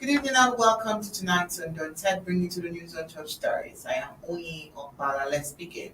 Good evening and welcome to tonight's Undaunted, bringing you to the news on church stories. I am Oyi Okbala. Let's begin.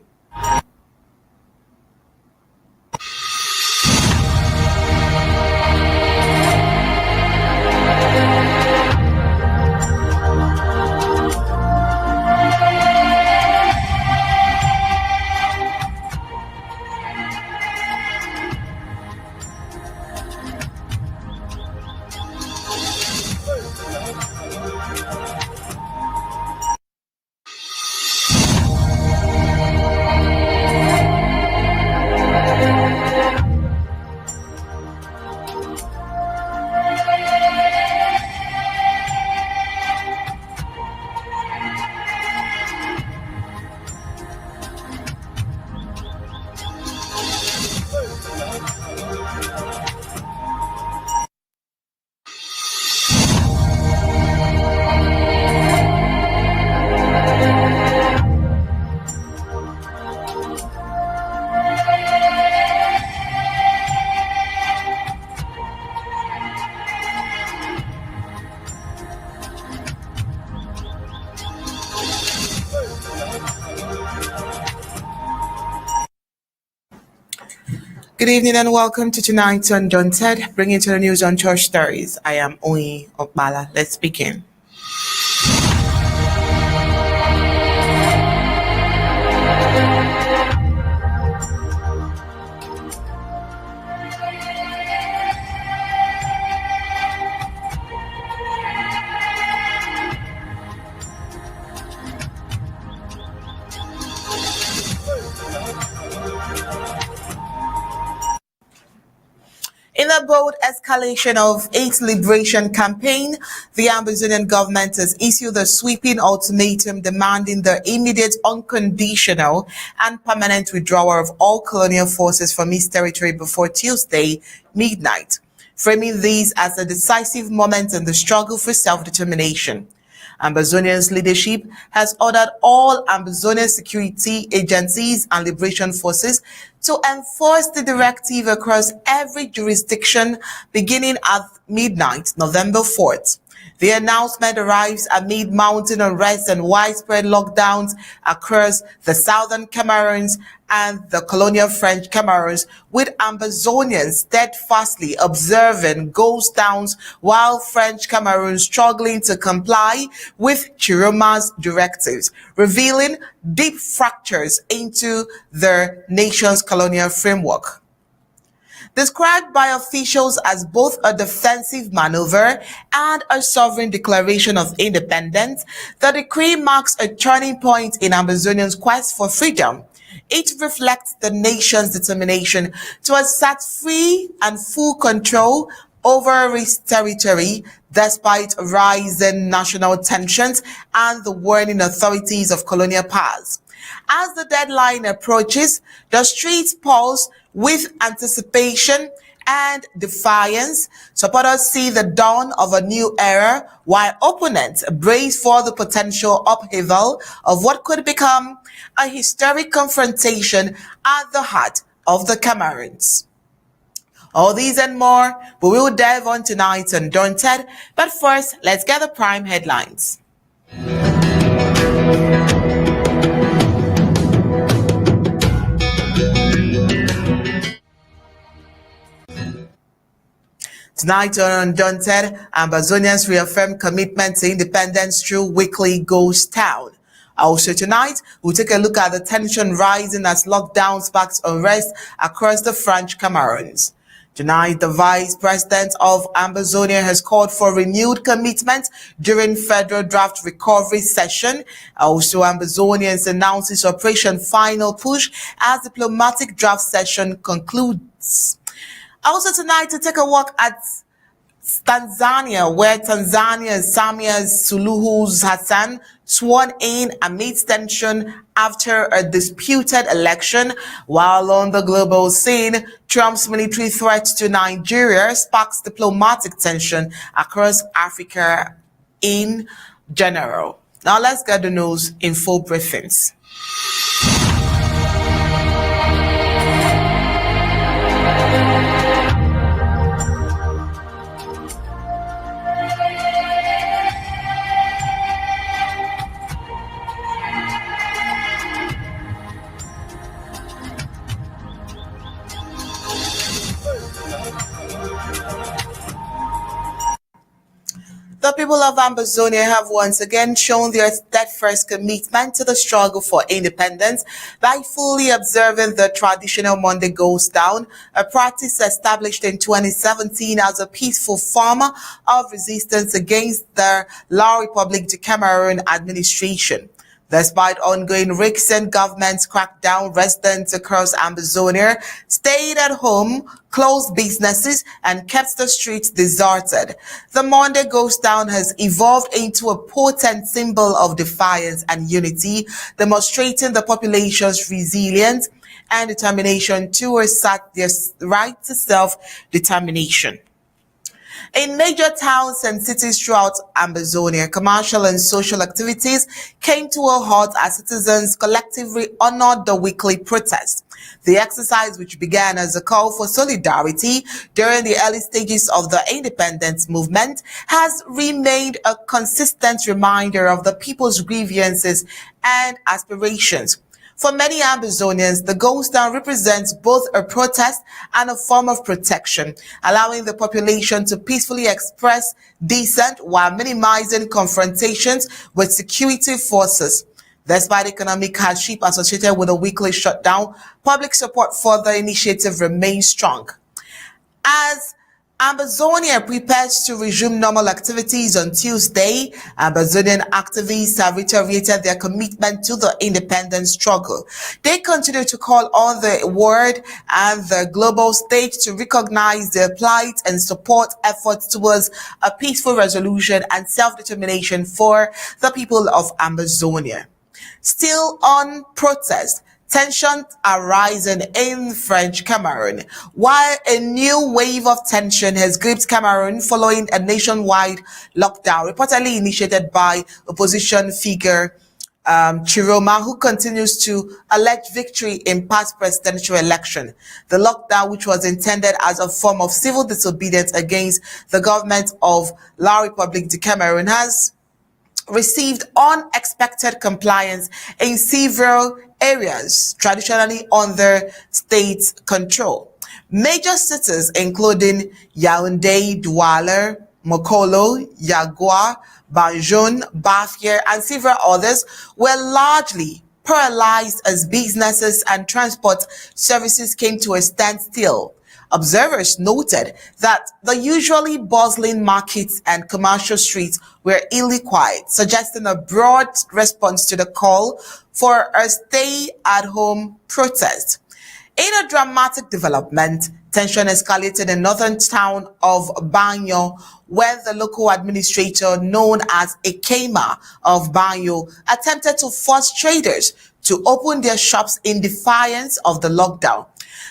Good evening and welcome to tonight's Undaunted, bringing you to the news on church stories. I am Oyi Okbala. Let's begin. In a bold escalation of its liberation campaign, the Ambazonian government has issued a sweeping ultimatum demanding the immediate, unconditional, and permanent withdrawal of all colonial forces from its territory before Tuesday midnight, framing these as a decisive moment in the struggle for self-determination. Ambazonians leadership has ordered all Ambazonian security agencies and liberation forces to enforce the directive across every jurisdiction beginning at midnight, November 4th. The announcement arrives amid mounting unrest and widespread lockdowns across the southern Cameroons and the colonial French Cameroons, with Ambazonians steadfastly observing ghost towns while French Cameroon struggling to comply with Chiroma's directives, revealing deep fractures into their nation's colonial framework. Described by officials as both a defensive maneuver and a sovereign declaration of independence, the decree marks a turning point in Ambazonians' quest for freedom. It reflects the nation's determination to assert free and full control over its territory despite rising national tensions and the warning authorities of colonial powers. As the deadline approaches, the streets pulse with anticipation and defiance. Supporters see the dawn of a new era, while opponents brace for the potential upheaval of what could become a historic confrontation at the heart of the Cameroons. All these and more, we will dive on tonight on Undaunted, but first, let's get the prime headlines. Tonight on Undaunted, Ambazonians reaffirm commitment to independence through weekly ghost town. Also tonight, we'll take a look at the tension rising as lockdown sparks unrest across the French Cameroons. Tonight, the Vice President of Ambazonia has called for renewed commitment during federal draft recovery session. Also, Ambazonians announces Operation Final Push as diplomatic draft session concludes. Also tonight, to take a look at Tanzania, where Tanzania's Samia Suluhu Hassan sworn in amidst tension after a disputed election, while on the global scene, Trump's military threat to Nigeria sparks diplomatic tension across Africa in general. Now let's get the news in full briefings. The people of Ambazonia have once again shown their steadfast commitment to the struggle for independence by fully observing the traditional Monday Goes Down, a practice established in 2017 as a peaceful form of resistance against the La République du Cameroon administration. Despite ongoing recent government crackdown, residents across Ambazonia stayed at home, closed businesses, and kept the streets deserted. The Monday Goes Down has evolved into a potent symbol of defiance and unity, demonstrating the population's resilience and determination to assert their right to self-determination. In major towns and cities throughout Ambazonia, commercial and social activities came to a halt as citizens collectively honored the weekly protest. The exercise, which began as a call for solidarity during the early stages of the independence movement, has remained a consistent reminder of the people's grievances and aspirations. For many Ambazonians, the Goes Down represents both a protest and a form of protection, allowing the population to peacefully express dissent while minimizing confrontations with security forces. Despite economic hardship associated with a weekly shutdown, public support for the initiative remains strong. As Ambazonia prepares to resume normal activities on Tuesday, Ambazonian activists have reiterated their commitment to the independence struggle. They continue to call on the world and the global stage to recognize their plight and support efforts towards a peaceful resolution and self-determination for the people of Ambazonia. Still on protest, tensions are rising in French Cameroon, while a new wave of tension has gripped Cameroon following a nationwide lockdown reportedly initiated by opposition figure Chiroma, who continues to allege victory in past presidential election. The lockdown, which was intended as a form of civil disobedience against the government of La République du Cameroon, has received unexpected compliance in several areas traditionally under state control. Major cities including Yaoundé, Douala, Mokolo, Yagua, Banjul, Bafia, and several others were largely paralyzed as businesses and transport services came to a standstill. Observers noted that the usually bustling markets and commercial streets were eerily quiet, suggesting a broad response to the call for a stay-at-home protest. In a dramatic development, tension escalated in northern town of Banyo, where the local administrator known as Ekema of Banyo attempted to force traders to open their shops in defiance of the lockdown.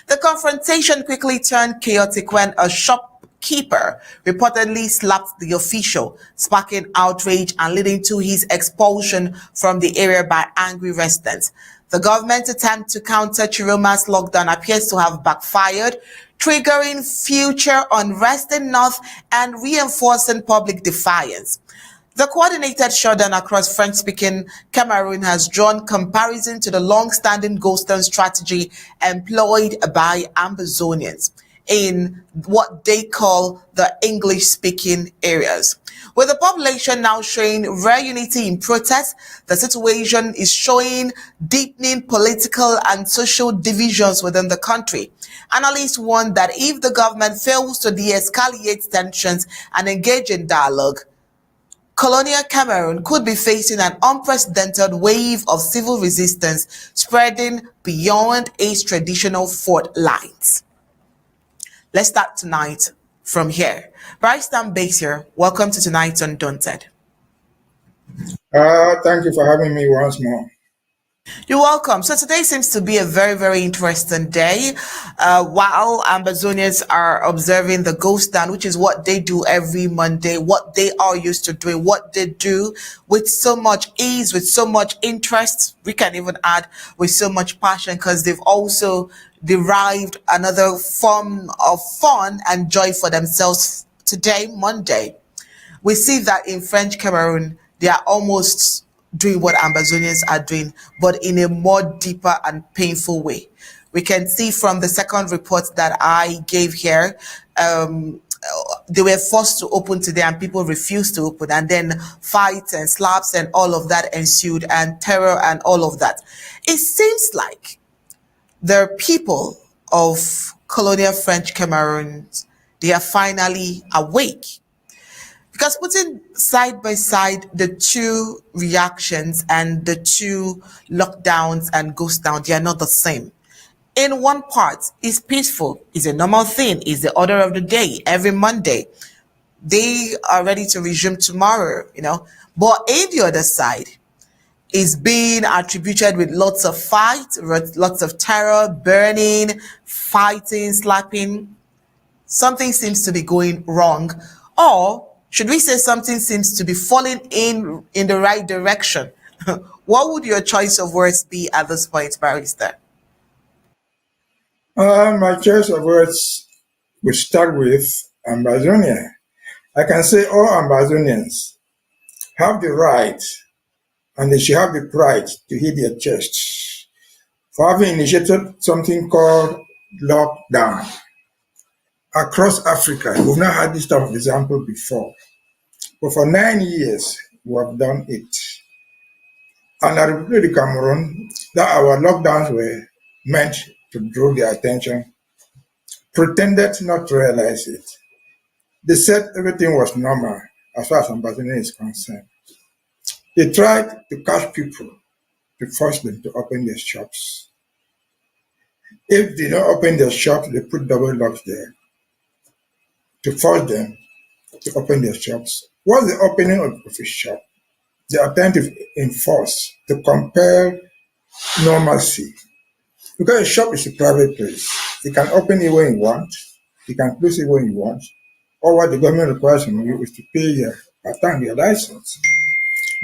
The confrontation quickly turned chaotic when a shopkeeper reportedly slapped the official, sparking outrage and leading to his expulsion from the area by angry residents. The government's attempt to counter Chiroma's lockdown appears to have backfired, triggering future unrest in North and reinforcing public defiance. The coordinated shutdown across French-speaking Cameroon has drawn comparison to the long-standing Goes Down strategy employed by Ambazonians in what they call the English-speaking areas. With the population now showing rare unity in protest, the situation is showing deepening political and social divisions within the country. Analysts warn that if the government fails to de-escalate tensions and engage in dialogue, Colonial Cameroon could be facing an unprecedented wave of civil resistance spreading beyond its traditional fault lines. Let's start tonight from here. Barrister Mbesha, welcome to tonight's Undaunted. Thank you for having me once more. You're welcome. So today seems to be a very, very interesting day. While Ambazonians are observing the Goes Down, which is what they do every Monday, what they are used to doing, what they do with so much ease, with so much interest, we can even add with so much passion, because they've also derived another form of fun and joy for themselves today, Monday. We see that in French Cameroon, they are almost doing what Ambazonians are doing, but in a more deeper and painful way. We can see from the second report that I gave here, they were forced to open today and people refused to open, and then fights and slaps and all of that ensued, and terror and all of that. It seems like the people of colonial French Cameroon, they are finally awake. Because putting side by side the two reactions and the two lockdowns and ghost towns, they are not the same. In one part, it's peaceful, it's a normal thing, it's the order of the day every Monday. They are ready to resume tomorrow, you know. But in the other side, is being attributed with lots of fight, lots of terror, burning, fighting, slapping. Something seems to be going wrong, or should we say something seems to be falling in the right direction? What would your choice of words be at this point, Barrister? My choice of words would start with Ambazonia. I can say all Ambazonians have the right and they should have the pride to hit their chests for having initiated something called lockdown. Across Africa, we've not had this type of example before, but for 9 years we have done it. And at the Republic of Cameroon, that our lockdowns were meant to draw their attention, pretended not to realize it. They said everything was normal as far as Ambazonia is concerned. They tried to catch people to force them to open their shops. If they don't open their shops, they put double locks there to force them to open their shops. What's the opening of a shop? They are trying to enforce, to compel normalcy. Because a shop is a private place. You can open it when you want, you can close it when you want. All what the government requires from you is to pay your patent, your license.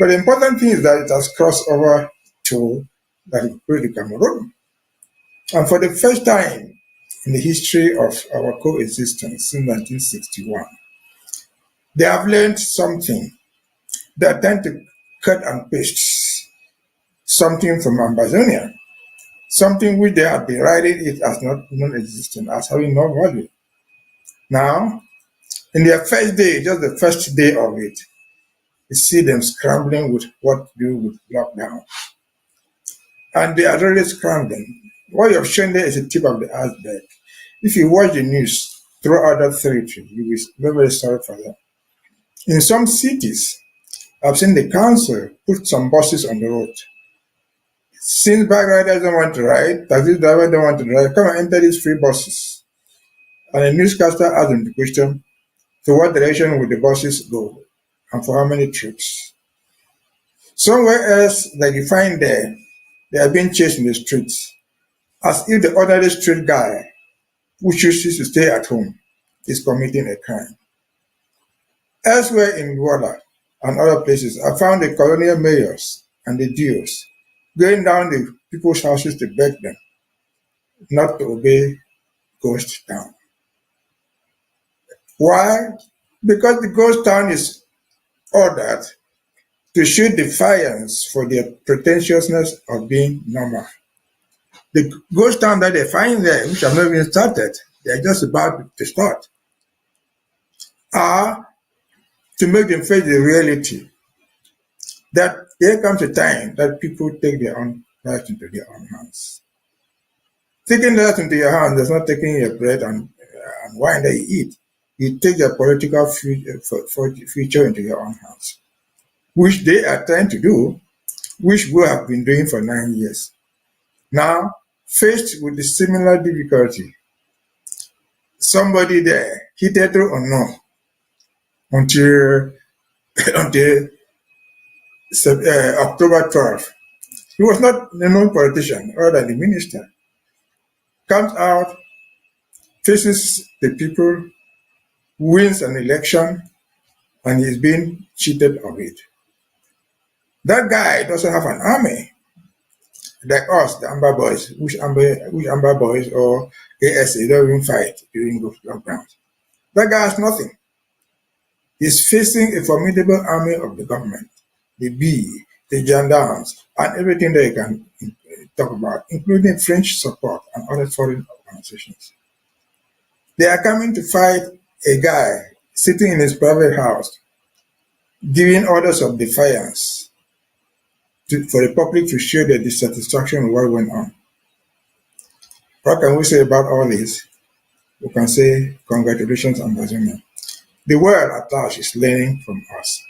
But the important thing is that it has crossed over to the Republic of Cameroon. And for the first time in the history of our coexistence since 1961, they have learned something. They are trying to cut and paste something from Ambazonia, something which they have derided it as not non-existent, as having no value. Now, in their first day, just the first day of it, you see them scrambling with what to do with lockdown. And they are really scrambling. What you have shown there is a tip of the iceberg. If you watch the news throughout that territory, you will be very, very sorry for them. In some cities, I've seen the council put some buses on the road. Since bike riders don't want to ride, taxi drivers don't want to drive, come and enter these free buses. And a newscaster asked them the question, to what direction will the buses go and for how many trips? Somewhere else, like you find there, they are being chased in the streets, as if the ordinary street guy who chooses to stay at home is committing a crime. Elsewhere in Douala and other places, I found the colonial mayors and the DOs going down the people's houses to beg them not to obey Ghost Town. Why? Because the Ghost Town is ordered to show defiance for their pretentiousness of being normal. The Ghost Town that they find there, which have not even started, they're just about to start, are to make them face the reality that there comes a time that people take their own lives into their own hands. Taking that into your hands does not taking your bread and wine that you eat. You take your political future into your own hands, which they are trying to do, which we have been doing for 9 years. Now, faced with the similar difficulty, somebody there, hitherto unknown, until October 12th, he was not a known politician, rather the minister, comes out, faces the people, wins an election, and is being cheated of it. That guy doesn't have an army like us, the Amber Boys, which Amber Boys or ASA don't even fight during those lockdowns. That guy has nothing. He's facing a formidable army of the government, the B, the gendarmes, and everything that you can talk about, including French support and other foreign organizations. They are coming to fight a guy sitting in his private house, giving orders of defiance for the public to show their dissatisfaction with what went on. What can we say about all this? We can say, congratulations, Ambazonia. The world at large is learning from us.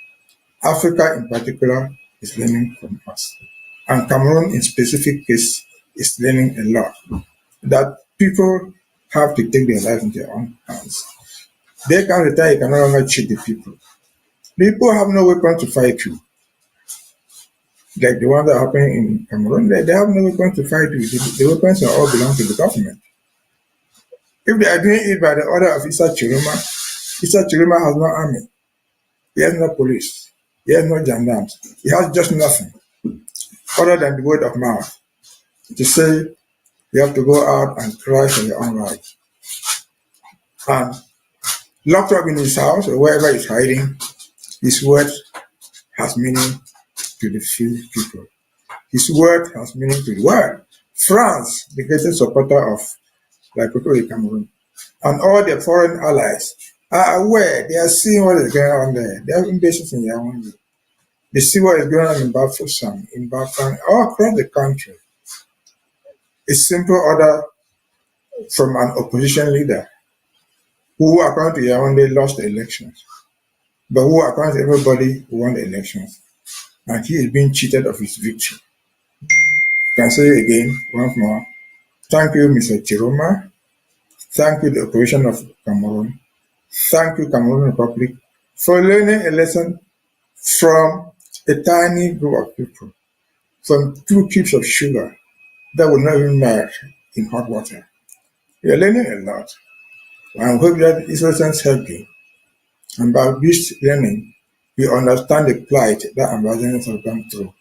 Africa in particular is learning from us. And Cameroon in specific case is learning a lot. That people have to take their lives into their own hands. There comes a time you can no longer cheat the people. People have no weapon to fight you. Like the one that happened in Cameroon, they have no weapon to fight you. The weapons all belong to the government. If they are doing it by the order of Issa Chiruma has no army. He has no police. He has no gendarmes. He has just nothing other than the word of mouth to say you have to go out and cry for your own rights. And locked up in his house or wherever he's hiding, his word has meaning to the few people. His word has meaning to the world. France, the greatest supporter of like people in Cameroon, and all their foreign allies are aware. They are seeing what is going on there. They have Mbesha in Yaoundé. They see what is going on in Bafoussam, in Bafang, all across the country. A simple order from an opposition leader who, according to Yaoundé, lost the elections, but who, according to everybody, won the elections. And he is being cheated of his victory. Can say it again, once more. Thank you, Mr. Chiroma. Thank you, the opposition of Cameroon. Thank you, Cameroon Republic, for learning a lesson from a tiny group of people, from 2 cubes of sugar that will not even melt in hot water. You are learning a lot. I hope that these lessons help you. And by this learning, you understand the plight that Ambazonians have gone through.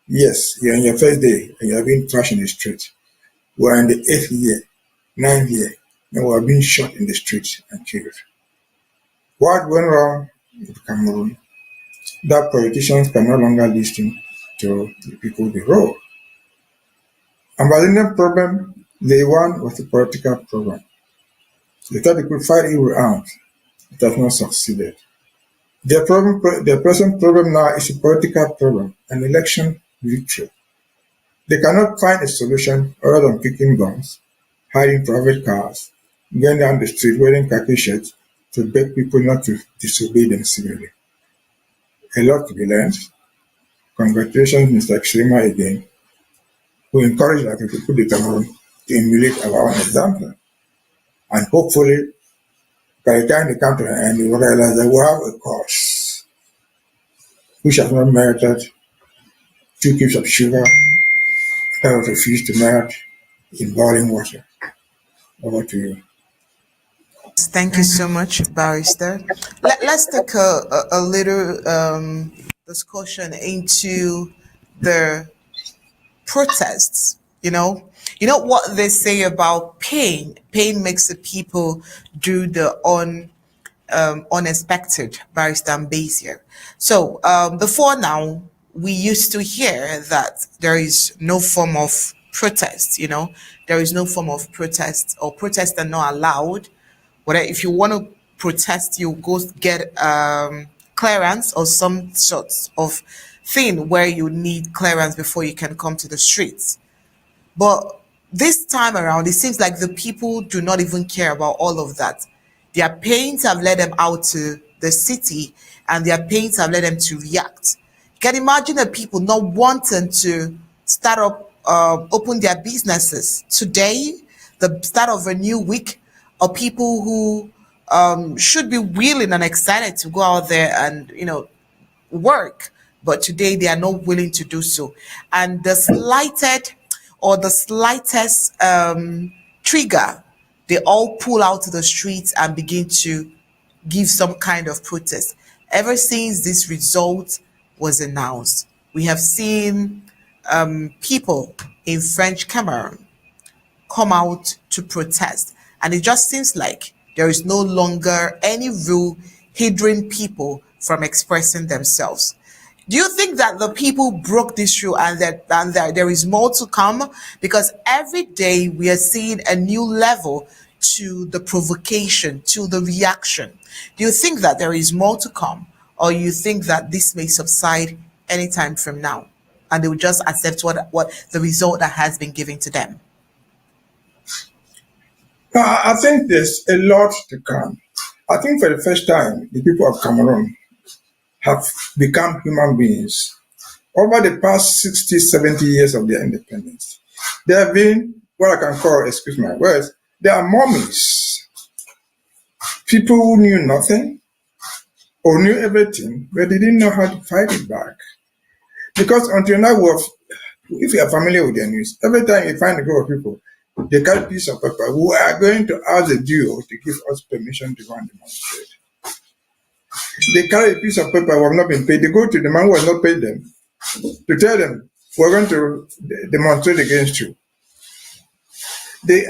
Yes, you're on your first day and you're being trashed in the street. We're in the 8th year, 9th year, and we're being shot in the streets and killed. What went wrong with Cameroon? That politicians can no longer listen to the people they rule. Ambazonian problem, day one was a political problem. They thought they could fight it with arms. It has not succeeded. Their present problem now is a political problem, an election victory. They cannot find a solution other than picking guns, hiding private cars, going down the street wearing khaki shirts to beg people not to disobey them civilly. A lot to be learned. Congratulations, Mr. Chirima again, who encouraged our people in Cameroon to emulate our own example. And hopefully, by the time they come to an end, we will realize that we have a cause which has not merited 2 cubes of sugar that was refused to melt in boiling water. Over to you. Thank you so much, Barrister. Let's take a little discussion into the protests. You know what they say about pain. Pain makes the people do the unexpected, Barrister Mbesha. So before now, we used to hear that there is no form of protest. There is no form of protest, or protests are not allowed. Whether if you want to protest, you go get clearance or some sort of thing where you need clearance before you can come to the streets. But this time around, it seems like the people do not even care about all of that. Their pains have led them out to the city, and their pains have led them to react. You can imagine the people not wanting to start up, open their businesses. Today, the start of a new week, are people who should be willing and excited to go out there and, work, but today they are not willing to do so. And the slightest trigger, they all pull out to the streets and begin to give some kind of protest. Ever since this result was announced, we have seen people in French Cameroon come out to protest. And it just seems like there is no longer any rule hindering people from expressing themselves. Do you think that the people broke this rule, and that there is more to come? Because every day we are seeing a new level to the provocation, to the reaction? Do you think that there is more to come, or you think that this may subside anytime from now, and they will just accept what the result that has been given to them? I think there's a lot to come. I think for the first time, the people of Cameroon have become human beings. Over the past 60, 70 years of their independence, there have been what I can call, excuse my words, there are mummies. People who knew nothing or knew everything, but they didn't know how to fight it back. Because until now, if you are familiar with the news, every time you find a group of people, they carry a piece of paper. We are going to ask the DO to give us permission to go and demonstrate. They carry a piece of paper who have not been paid. They go to the man who has not paid them to tell them, we're going to demonstrate against you. They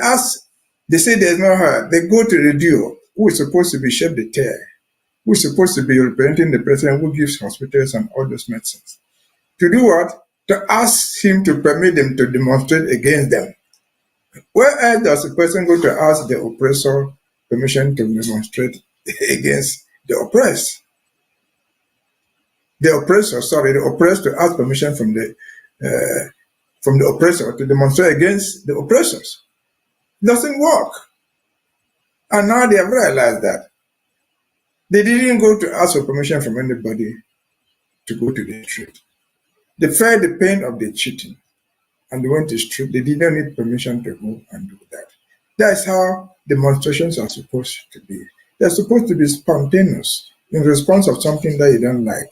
say there's no hire. They go to the DO, who is supposed to be chef de terre, who is supposed to be representing the president, who gives hospitals and all those medicines. To do what? To ask him to permit them to demonstrate against them. Where else does a person go to ask the oppressor permission to demonstrate against the oppressed? The oppressed to ask permission from the oppressor to demonstrate against the oppressors. It doesn't work. And now they have realized that. They didn't go to ask for permission from anybody to go to the street. They felt the pain of the cheating and they went to the street. They didn't need permission to go and do that. That's how demonstrations are supposed to be. They're supposed to be spontaneous in response of something that you don't like.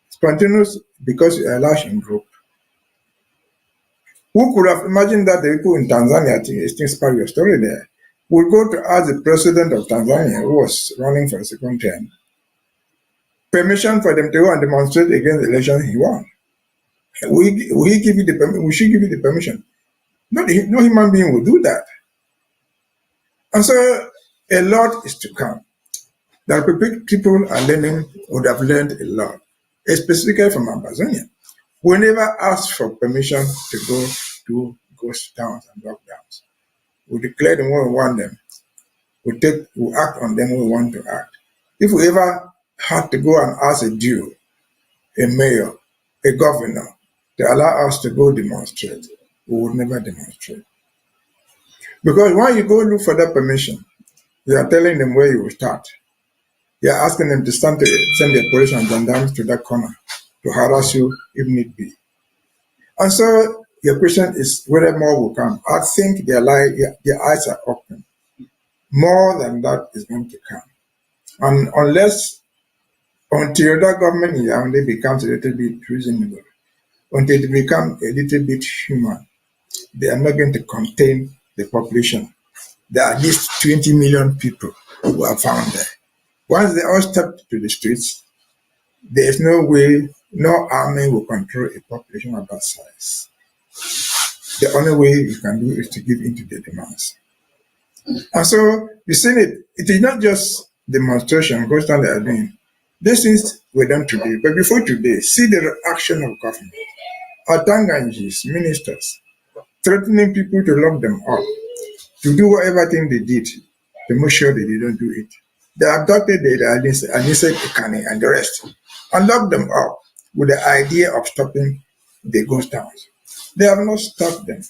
Spontaneous because you are large in group. Who could have imagined that the people in Tanzania, I think it's part of your story there, would go to ask the president of Tanzania, who was running for a second term, permission for them to go and demonstrate against the election he won. We should give you the permission. No human being will do that. And so a lot is to come. The people are learning, would have learned a lot, specifically from Ambazonia. We never asked for permission to go to ghost towns and lockdowns. We declare them when we want them. We act on them when we want to act. If we ever had to go and ask a DO, a mayor, a governor, to allow us to go demonstrate, we would never demonstrate. Because when you go look for that permission, you are telling them where you will start. You are asking them to send their police and gendarmes to that corner to harass you if need be. And so your question is whether more will come. I think their eyes are open. More than that is going to come. And until that government in Yaoundé becomes a little bit reasonable, until they become a little bit human, they are not going to contain the population. There are at least 20 million people who are found there. Once they all step to the streets, there is no way, no army will control a population of that size. The only way you can do is to give in to the demands. And so, you see it is not just demonstration, goes down there doing. These things were done today, but before today, see the reaction of government. Our Tanganjis, ministers, threatening people to lock them up, to do whatever thing they did, to make sure that they don't do it. They abducted the Anisek Ekane and the rest, and locked them up with the idea of stopping the ghost towns. They have not stopped them.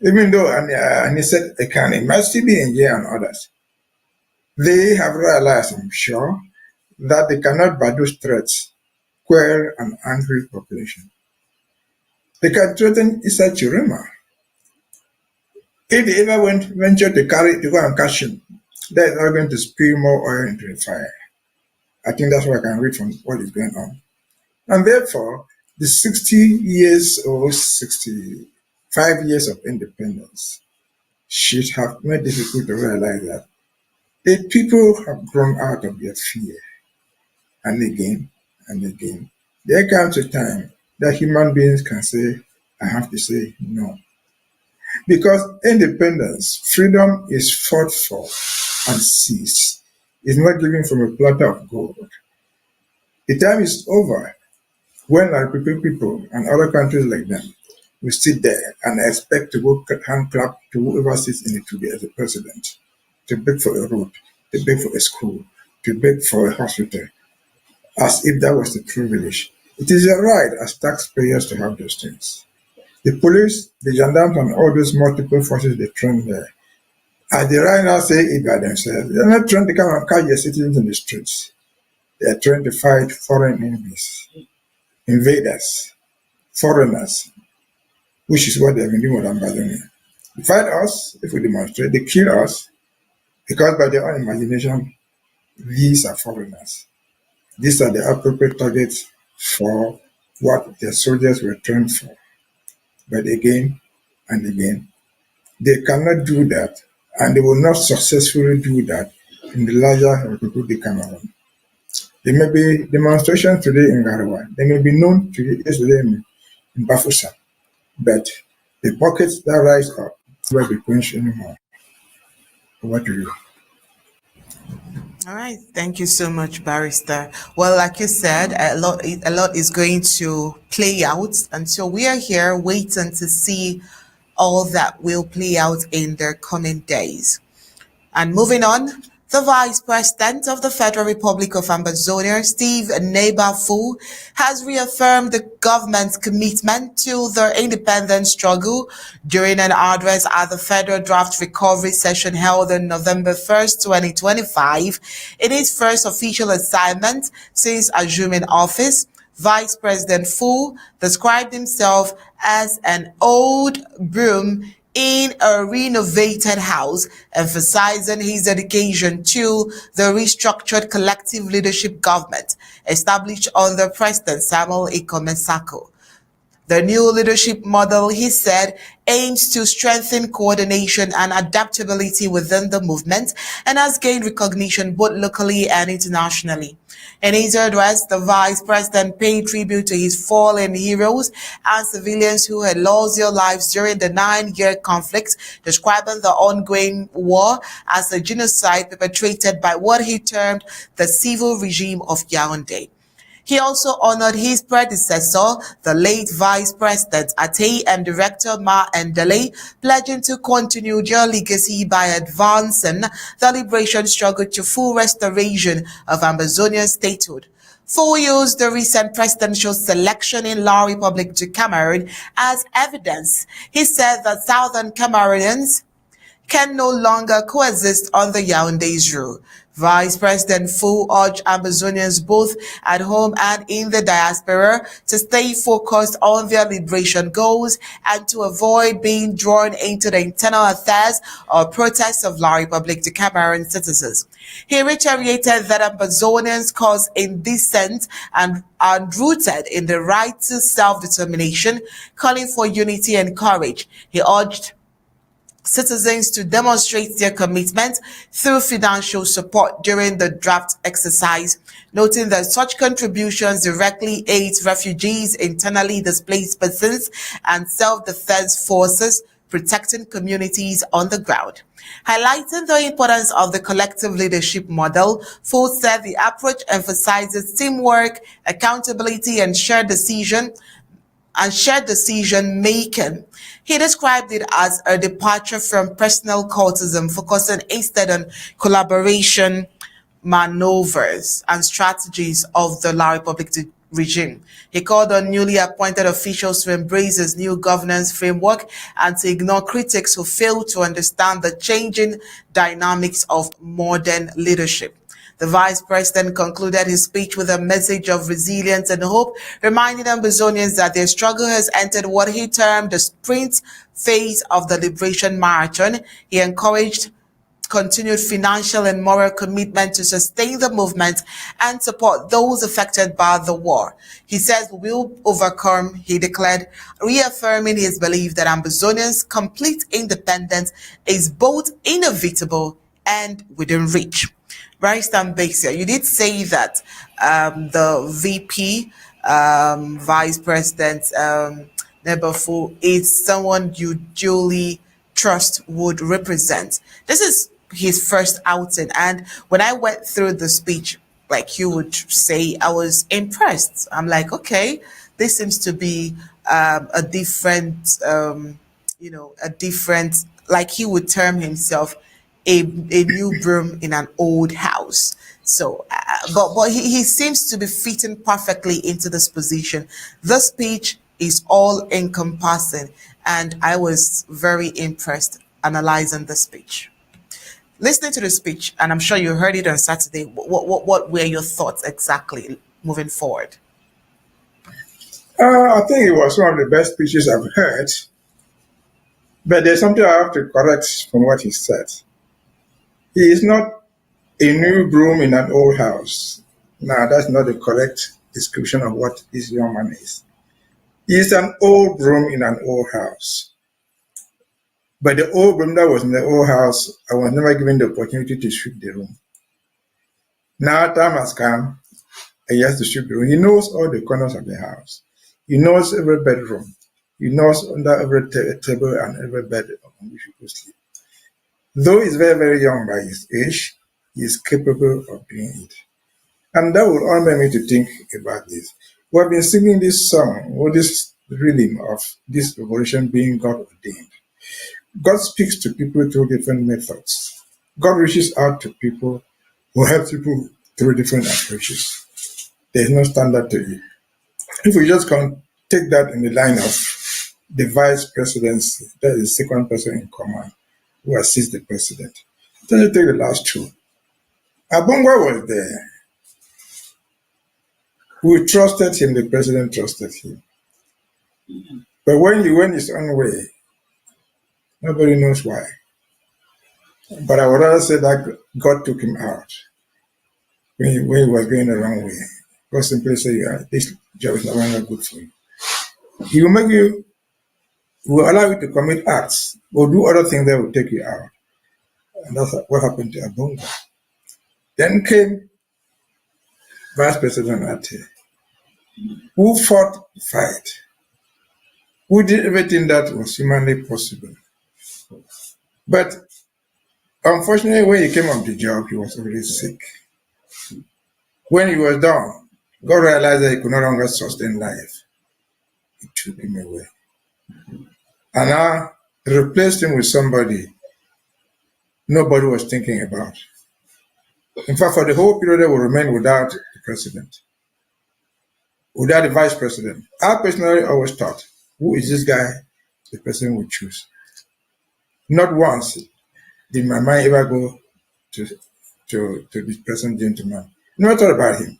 Even though Anisek Ekane might still be in jail and others, they have realized, I'm sure, that they cannot by those threats quell an angry population. They can threaten Issa Chirima. If they ever venture to go and catch him, that is not going to spill more oil into the fire. I think that's what I can read from what is going on. And therefore, the 60 years or 65 years of independence should have made it difficult to realize that the people have grown out of their fear. And again, and again, there comes a time that human beings can say, I have to say no. Because independence, freedom is fought for and seized. It's not given from a platter of gold. The time is over when our people and other countries like them will sit there and expect to go hand clap to whoever sits in it to be as a president. to beg for a road, to beg for a school, to beg for a hospital, as if that was a privilege. It is a right as taxpayers to have those things. The police, the gendarmes, and all those multiple forces they train there are the right now say it by themselves. They're not trying to come and catch their citizens in the streets. They are trying to fight foreign enemies, invaders, foreigners, which is what they've been doing with Ambazonia. They fight us if we demonstrate, they kill us because by their own imagination, these are foreigners. These are the appropriate targets for what their soldiers were trained for. But again and again, they cannot do that, and they will not successfully do that in the larger Republic of Cameroon. There may be demonstrations today in Garawa. They may be known to yesterday in Bafusa, but the pockets that rise up will be quenched anymore. Over to you. All right, thank you so much, Barrister. Well, like you said, a lot is going to play out, and so we are here waiting to see all that will play out in the coming days. And moving on, the Vice President of the Federal Republic of Ambazonia, Steve Nebafu, has reaffirmed the government's commitment to the independence struggle during an address at the Federal Draft Recovery Session held on November 1st, 2025. In his first official assignment since assuming office, Vice President Fu described himself as an old broom in a renovated house, emphasizing his dedication to the restructured collective leadership government established under President Samuel Ikonesako. The new leadership model, he said, aims to strengthen coordination and adaptability within the movement and has gained recognition both locally and internationally. In his address, the Vice President paid tribute to his fallen heroes and civilians who had lost their lives during the 9-year conflict, describing the ongoing war as a genocide perpetrated by what he termed the civil regime of Yaoundé. He also honored his predecessor, the late Vice President Atei and Director Ma Ndele, pledging to continue their legacy by advancing the liberation struggle to full restoration of Ambazonian statehood. Fu used the recent presidential selection in La Republic du Cameroon as evidence. He said that Southern Cameroonians can no longer coexist under Yaoundé's rule. Vice President Fu urged Ambazonians both at home and in the diaspora to stay focused on their liberation goals and to avoid being drawn into the internal affairs or protests of La Republique du Cameroon citizens. He reiterated that Ambazonians cause indecent and are rooted in the right to self-determination, calling for unity and courage. He urged citizens to demonstrate their commitment through financial support during the draft exercise, noting that such contributions directly aid refugees, internally displaced persons, and self-defense forces protecting communities on the ground. Highlighting the importance of the collective leadership model, Fu said the approach emphasizes teamwork, accountability, and shared decision making. He described it as a departure from personal cultism, focusing instead on collaboration, maneuvers, and strategies of the La Republique regime. He called on newly appointed officials to embrace his new governance framework and to ignore critics who fail to understand the changing dynamics of modern leadership. The Vice President concluded his speech with a message of resilience and hope, reminding Ambazonians that their struggle has entered what he termed the sprint phase of the liberation marathon. He encouraged continued financial and moral commitment to sustain the movement and support those affected by the war. He says we will overcome, he declared, reaffirming his belief that Ambazonians' complete independence is both inevitable and within reach. Barrister Mbesha, you did say that the VP, Vice President Nebafu, is someone you duly trust would represent. This is his first outing, and when I went through the speech, like you would say, I was impressed. I'm like, okay, this seems to be a different, like he would term himself, a new broom in an old house. So, but he seems to be fitting perfectly into this position. The speech is all encompassing, and I was very impressed analyzing the speech. Listening to the speech, and I'm sure you heard it on Saturday. What were your thoughts exactly moving forward? I think it was one of the best speeches I've heard, but there's something I have to correct from what he said. He is not a new broom in an old house. No, that's not the correct description of what this young man is. He is an old broom in an old house. But the old broom that was in the old house, I was never given the opportunity to sweep the room. Now time has come, and he has to sweep the room. He knows all the corners of the house. He knows every bedroom. He knows under every table and every bed on which people sleep. Though he's very, very young by his age, he is capable of doing it. And that will all make me to think about this. We have been singing this song, or this rhythm of this revolution being God ordained. God speaks to people through different methods. God reaches out to people who help people through different approaches. There is no standard to it. If we just can take that in the line of the vice presidency, that is the second person in command who assists the president. Then you take the last two. Abongwa was there. We trusted him, the president trusted him. But when he went his own way, nobody knows why. But I would rather say that God took him out when he was going the wrong way. God simply said, yeah, this job is no longer good for you. He will make you, will allow you to commit acts or do other things that will take you out. And that's what happened to Abonga. Then came Vice President Ate, who fought the fight, who did everything that was humanly possible. But unfortunately, when he came on the job, he was already sick. When he was done, God realized that he could no longer sustain life. He took him away. And now replaced him with somebody nobody was thinking about. In fact, for the whole period, they will remain without the president, without the vice president. I personally always thought, who is this guy the president would choose? Not once did my mind ever go to this present gentleman. Never thought about him.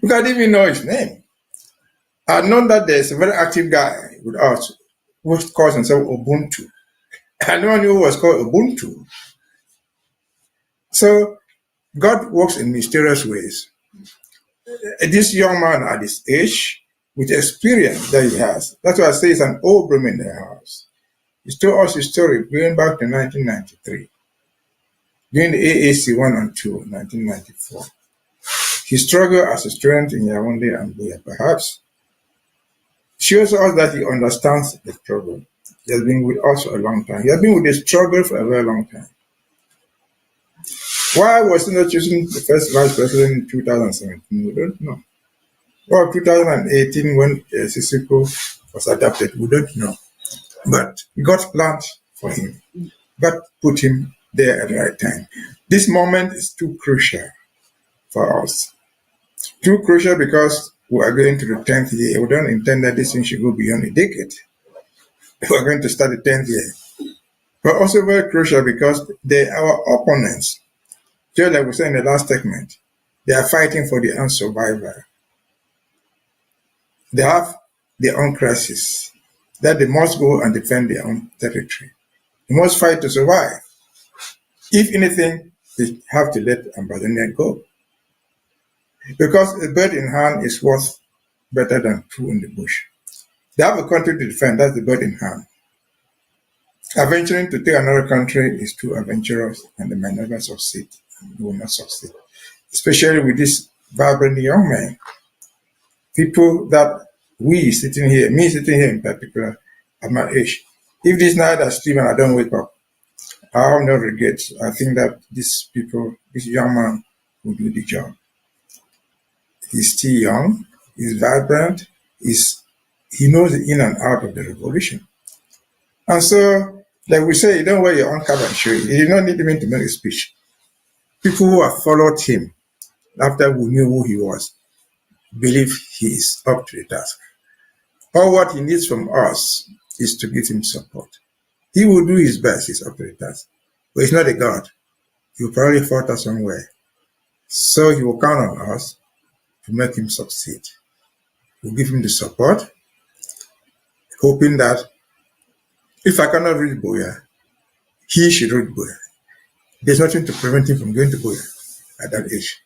Because I didn't even know his name. I had known that there's a very active guy with us who calls himself Ubuntu. I never knew who was called Ubuntu. So God works in mysterious ways. This young man at this age, with the experience that he has, that's why I say he's an old broom in the house. He told us his story going back to 1993, during the AAC 1 and 2, 1994. He struggled as a student in Yaoundé and Buea. Perhaps shows us that he understands the struggle. He has been with us for a long time. He has been with the struggle for a very long time. Why was he not choosing the first vice president in 2017? We don't know. Or 2018 when Sissoko was adopted? We don't know. But God planned for him. God put him there at the right time. This moment is too crucial for us. Too crucial because we are going to the 10th year. We don't intend that this thing should go beyond a decade. We are going to start the 10th year. But also very crucial because our opponents, just like we said in the last segment, they are fighting for their own survival. They have their own crisis, that they must go and defend their own territory. They must fight to survive. If anything, they have to let Ambazonia go. Because a bird in hand is worth better than two in the bush. They have a country to defend, that's the bird in hand. Adventuring to take another country is too adventurous and they might never succeed. They will not succeed. Especially with this vibrant young man. People that we sitting here, me sitting here in particular, at my age, if this night I sleep and I don't wake up, I have no regrets. I think that this young man will do the job. He's still young, he's vibrant, he knows the in and out of the revolution. And so Like we say, you don't wear your own cap and show it. He did not need even to make a speech. People who have followed him after we knew who he was believe he is up to the task. All what he needs from us is to give him support. He will do his best, he's up to the task. But he's not a God. He will probably falter somewhere. So he will count on us to make him succeed. We'll give him the support, hoping that if I cannot read Boya, he should read Boya. There's nothing to prevent him from going to Boya at that age.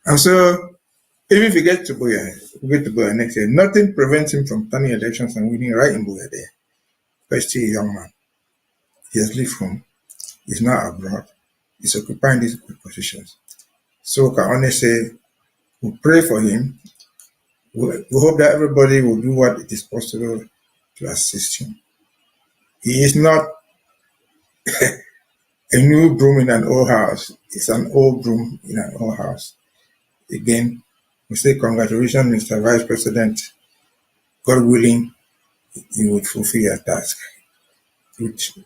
And so, even if he gets to Boya, we get to Boya next year, nothing prevents him from turning elections and winning right in Boya there. But he's still a young man. He has left home. He's now abroad. He's occupying these good positions. So we can only say, we pray for him. We hope that everybody will do what it is possible to assist him. He is not a new broom in an old house. It's an old broom in an old house. Again, we say congratulations, Mr. Vice President. God willing, you would fulfill your task.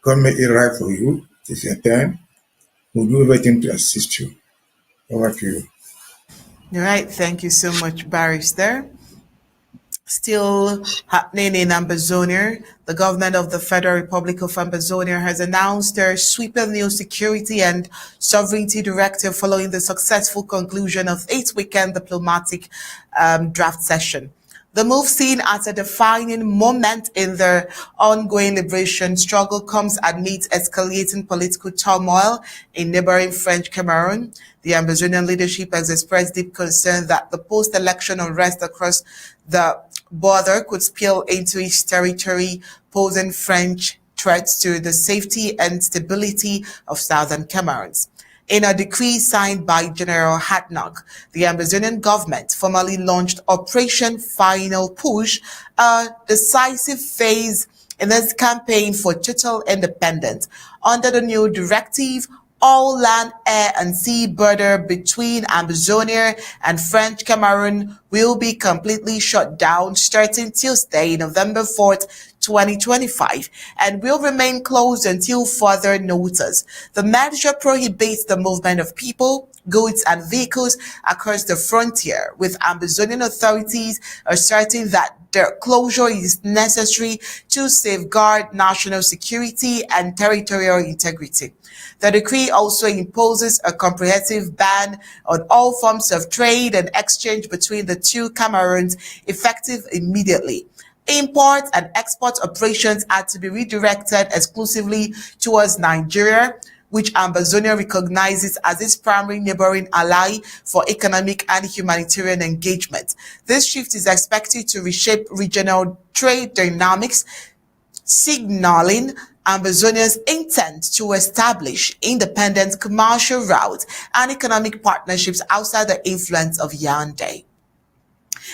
God make it right for you. It is your turn. We'll do everything to assist you. Over to you. All right, thank you so much, Barrister. Still happening in Ambazonia, the government of the Federal Republic of Ambazonia has announced their sweeping new security and sovereignty directive following the successful conclusion of 8-weekend diplomatic draft session. The move, seen as a defining moment in the ongoing liberation struggle, comes amid escalating political turmoil in neighboring French Cameroon. The Ambazonian leadership has expressed deep concern that the post-election unrest across the border could spill into its territory, posing French threats to the safety and stability of southern Cameroon. In a decree signed by General Hadnock, the Ambazonian government formally launched Operation Final Push, a decisive phase in its campaign for total independence. Under the new directive, all land, air, and sea border between Ambazonia and French Cameroon will be completely shut down starting Tuesday, November 4th, 2025, and will remain closed until further notice. The measure prohibits the movement of people, goods, and vehicles across the frontier, with Ambazonian authorities asserting that their closure is necessary to safeguard national security and territorial integrity. The decree also imposes a comprehensive ban on all forms of trade and exchange between the two Cameroons, effective immediately. Import and export operations are to be redirected exclusively towards Nigeria, which Ambazonia recognizes as its primary neighboring ally for economic and humanitarian engagement. This shift is expected to reshape regional trade dynamics, signaling Ambazonia's intent to establish independent commercial routes and economic partnerships outside the influence of Yaoundé.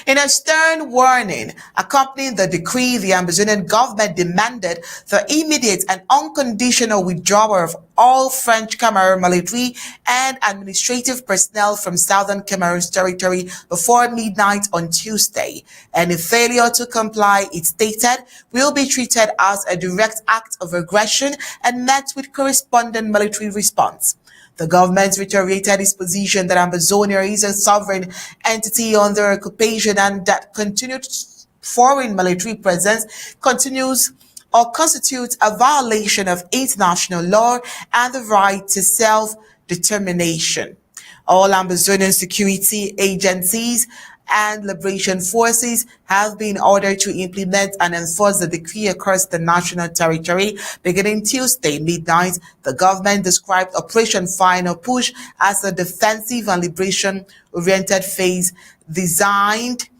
In a stern warning accompanying the decree, the Ambazonian government demanded the immediate and unconditional withdrawal of all French Cameroon military and administrative personnel from southern Cameroon's territory before midnight on Tuesday. Any failure to comply, it stated, will be treated as a direct act of aggression and met with corresponding military response. The government reiterated its position that Ambazonia is a sovereign entity under occupation and that continued foreign military presence continues or constitutes a violation of international law and the right to self-determination. All Ambazonian security agencies and liberation forces have been ordered to implement and enforce the decree across the national territory. Beginning Tuesday midnight, the government described Operation Final Push as a defensive and liberation-oriented phase designed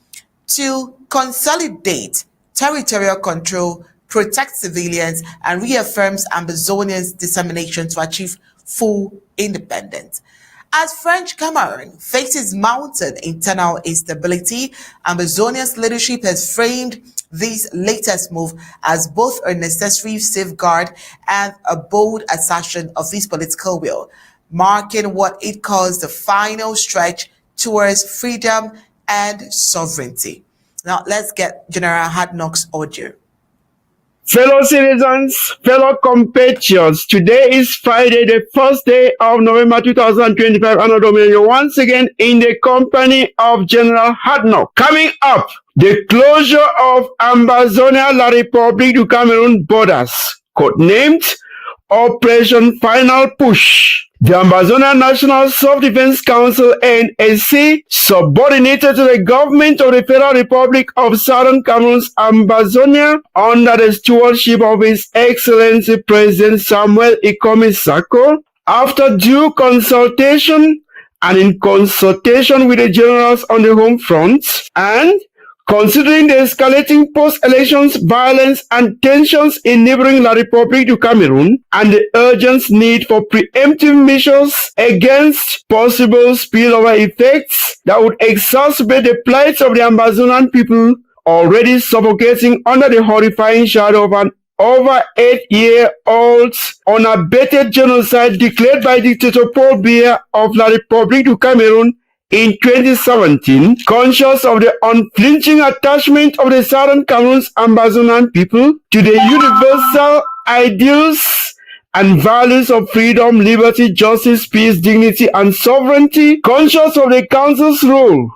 to consolidate territorial control, protect civilians, and reaffirms Ambazonia's determination to achieve full independence. As French Cameroon faces mounting internal instability, Ambazonia's leadership has framed this latest move as both a necessary safeguard and a bold assertion of its political will, marking what it calls the final stretch towards freedom and sovereignty. Now let's get General Hadnock's audio. Fellow citizens, fellow compatriots, today is Friday, the first day of November 2025, and you're once again in the company of General Hadnock. Coming up, the closure of Ambazonia, La République du Cameroon borders, codenamed Operation Final Push. The Ambazonia National Self-Defense Council (NSC), subordinated to the government of the Federal Republic of Southern Cameroon's Ambazonia, under the stewardship of His Excellency President Samuel Ikomi Sako, after due consultation and in consultation with the generals on the home front, and considering the escalating post-elections violence and tensions in neighboring La République du Cameroon and the urgent need for preemptive measures against possible spillover effects that would exacerbate the plight of the Ambazonian people already suffocating under the horrifying shadow of an over 8-year-old unabated genocide declared by dictator Paul Biya of La République du Cameroon in 2017, conscious of the unflinching attachment of the Southern Cameroon's Ambazonian people to the universal ideals and values of freedom, liberty, justice, peace, dignity, and sovereignty, conscious of the Council's role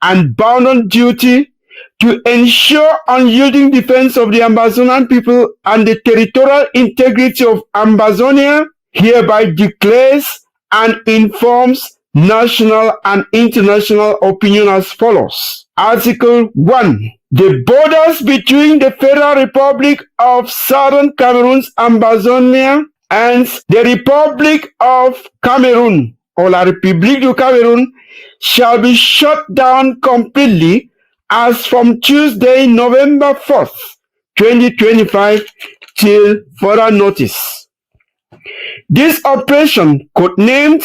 and bounden duty to ensure unyielding defense of the Ambazonian people and the territorial integrity of Ambazonia, hereby declares and informs national and international opinion as follows. Article 1. The borders between the Federal Republic of Southern Cameroon's Ambazonia and the Republic of Cameroon, or La République du Cameroon, shall be shut down completely as from Tuesday, November 4th, 2025, till further notice. This operation, codenamed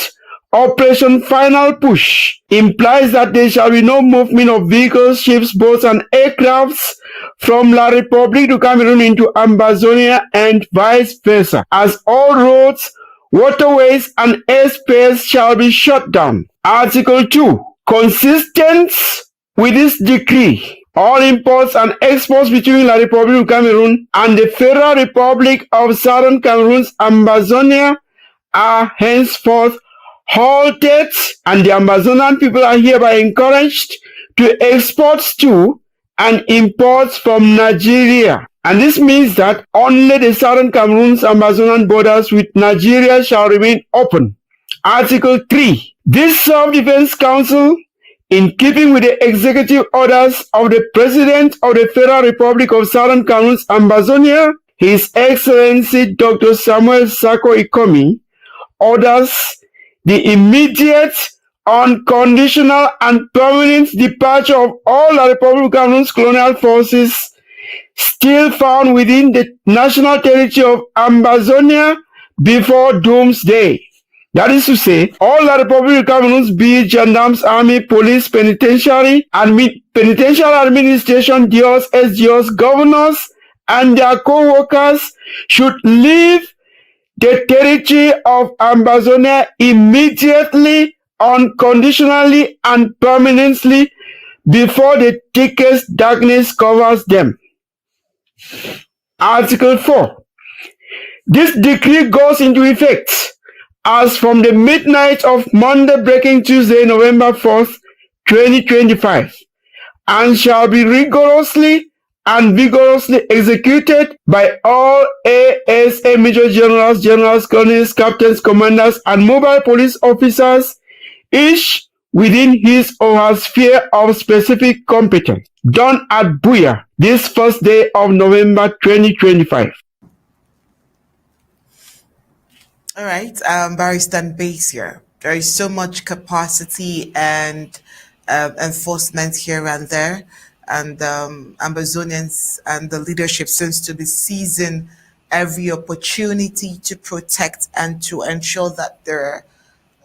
Operation Final Push, implies that there shall be no movement of vehicles, ships, boats, and aircrafts from La République du Cameroon into Ambazonia and vice versa, as all roads, waterways, and airspace shall be shut down. Article 2. Consistent with this decree, all imports and exports between La République du Cameroon and the Federal Republic of Southern Cameroon's Ambazonia are henceforth halted, and the Ambazonian people are hereby encouraged to export to and import from Nigeria. And this means that only the Southern Cameroon's Ambazonian borders with Nigeria shall remain open. Article 3. This Self-Defense Council, in keeping with the executive orders of the President of the Federal Republic of Southern Cameroon's Ambazonia, His Excellency Dr. Samuel Sako Ikomi, orders the immediate, unconditional, and permanent departure of all La République du Cameroon's colonial forces still found within the national territory of Ambazonia before doomsday. That is to say, all La République du Cameroon's, be it gendarmes, army, police, penitentiary administration, DOs, SGOs, governors, and their co-workers should leave the territory of Ambazonia immediately, unconditionally, and permanently before the thickest darkness covers them. Article 4. This decree goes into effect as from the midnight of Monday breaking Tuesday, November 4th, 2025, and shall be rigorously and vigorously executed by all ASA Major Generals, Colonels, Captains, Commanders, and mobile police officers, each within his or her sphere of specific competence. Done at Buya, this first day of November 2025. All right, Barrister Mbesha, there is so much capacity and enforcement here and there, and Ambazonians and the leadership seems to be seizing every opportunity to protect and to ensure that there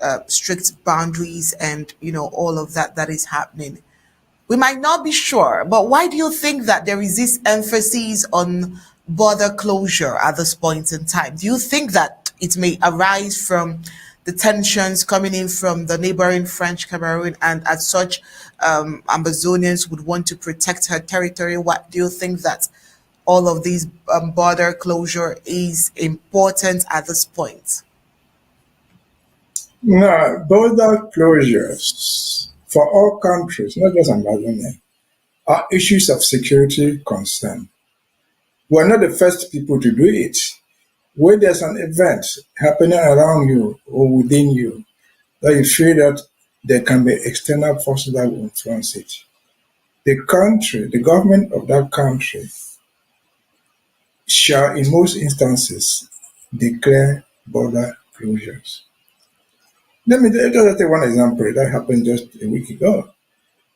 are strict boundaries and all of that is happening. We might not be sure, but why do you think that there is this emphasis on border closure at this point in time? Do you think that it may arise from the tensions coming in from the neighboring French Cameroon, and as such, Ambazonians would want to protect her territory? What do you think that all of these border closure is important at this point? Now, border closures for all countries, not just Ambazonia, are issues of security concern. We're not the first people to do it. When there's an event happening around you or within you, that you feel that there can be external forces that will influence it, the government of that country shall, in most instances, declare border closures. Let me just take one example that happened just a week ago.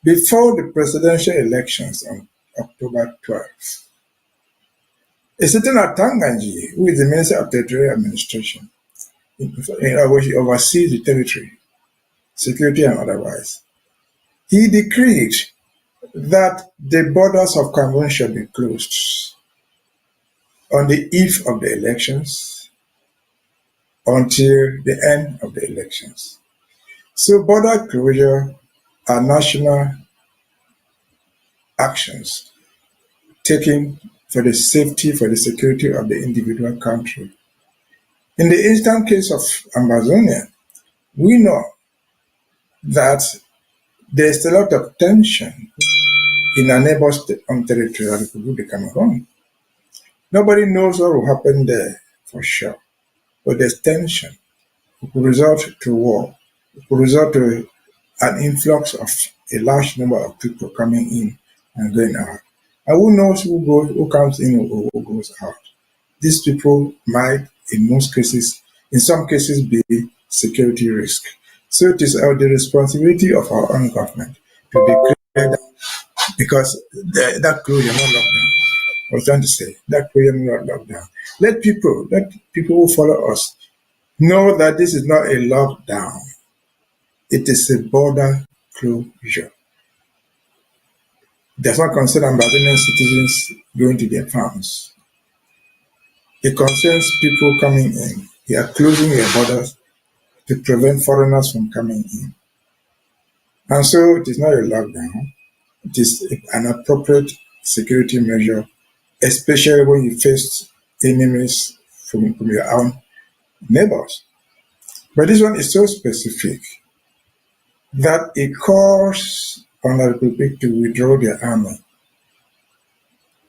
Before the presidential elections on October 12th, a certain Atanganji, who is the Minister of Territorial Administration, which oversees the territory, security and otherwise, he decreed that the borders of Cameroon shall be closed on the eve of the elections until the end of the elections. So border closure are national actions taken for the safety, for the security of the individual country. In the instant case of Ambazonia, we know that there's a lot of tension in our neighbor's territorial Republic, Cameroon. Nobody knows what will happen there for sure, but there's tension. It could result to war. It could result to an influx of a large number of people coming in and going out. And who knows who comes in or who goes out? These people might, in some cases, be security risk. So it is the responsibility of our own government to declare that, because that closure, not lockdown. I was trying to say that closure, not lockdown. Let people who follow us know that this is not a lockdown. It is a border closure. It does not concern Ambazonian citizens going to their farms. It concerns people coming in. They are closing their borders to prevent foreigners from coming in. And so it is not a lockdown. It is an appropriate security measure, especially when you face enemies from your own neighbors. But this one is so specific that it calls on the Republic to withdraw their army.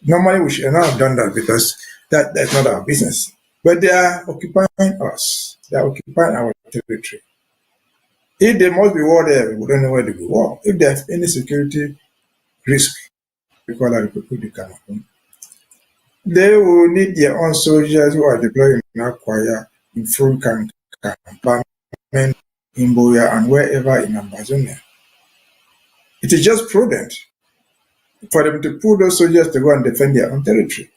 Normally we should not have done that because that's not our business. But they are occupying us. They are occupying our territory. If there must be war there, we don't know where to be war. If there's any security risk, we call the Republic of Cameroon, they will need their own soldiers who are deployed in Akwaya, in Funkan, Bamen, in Boya, and wherever in Ambazonia. It is just prudent for them to pull those soldiers to go and defend their own territory.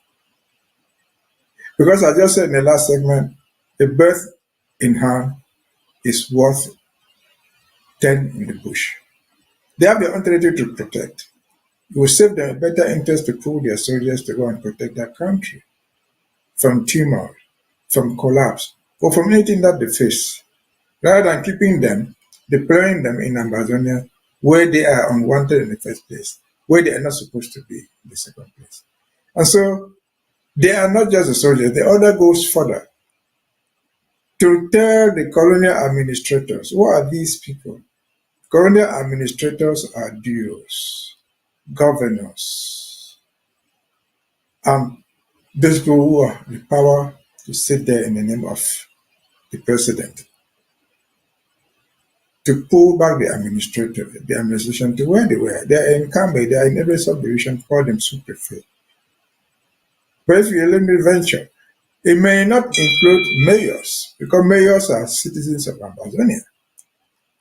Because I just said in the last segment, a bird in hand is worth 10 in the bush. They have their own territory to protect. It will save them a better interest to pull their soldiers to go and protect their country from tumult, from collapse, or from anything that they face, rather than keeping them, deploying them in Ambazonia, where they are unwanted in the first place, where they are not supposed to be in the second place. And so they are not just the soldiers, the order goes further to tell the colonial administrators, who are these people? Colonial administrators are duos, governors, and those people who have the power to sit there in the name of the president, to pull back the administration to where they were. They are in Cambe, they are in every subdivision, call them sous-prefect. But if you let me venture, it may not include mayors, because mayors are citizens of Ambazonia.